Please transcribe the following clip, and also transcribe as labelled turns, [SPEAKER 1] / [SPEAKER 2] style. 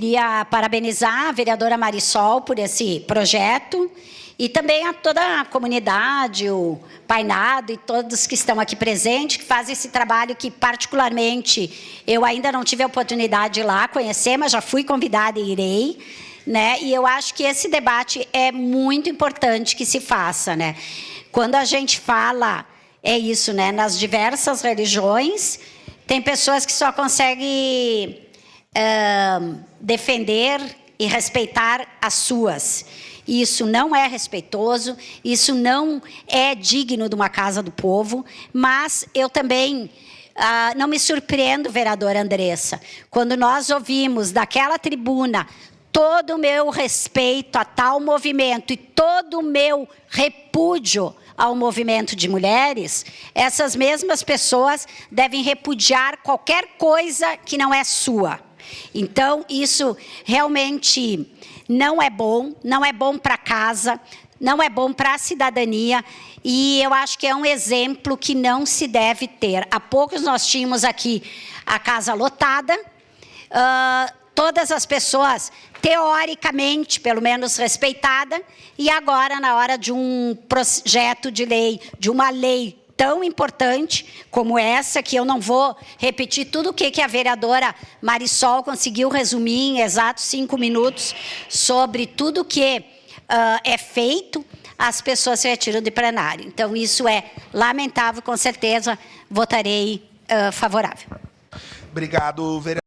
[SPEAKER 1] Queria parabenizar a vereadora Marisol por esse projeto e também a toda a comunidade, o Painado e todos que estão aqui presentes, que fazem esse trabalho que, particularmente, eu ainda não tive a oportunidade de ir lá conhecer, mas já fui convidada e irei, né? E eu acho que esse debate é muito importante que se faça, né? Quando a gente fala, é isso, né? Nas diversas religiões, tem pessoas que só conseguem defender e respeitar as suas. Isso não é respeitoso, isso não é digno de uma casa do povo, mas eu também não me surpreendo, vereadora Andressa, quando nós ouvimos daquela tribuna todo o meu respeito a tal movimento e todo o meu repúdio ao movimento de mulheres, essas mesmas pessoas devem repudiar qualquer coisa que não é sua. Então, isso realmente não é bom para casa, não é bom para a cidadania, e eu acho que é um exemplo que não se deve ter. Há poucos nós tínhamos aqui a casa lotada, todas as pessoas, teoricamente, pelo menos respeitadas, e agora, na hora de um projeto de lei, de uma lei tão importante como essa, que eu não vou repetir tudo o que a vereadora Marisol conseguiu resumir em exatos 5 minutos sobre tudo que é feito, as pessoas se retiram de plenário. Então, isso é lamentável, com certeza votarei favorável.
[SPEAKER 2] Obrigado, vereador.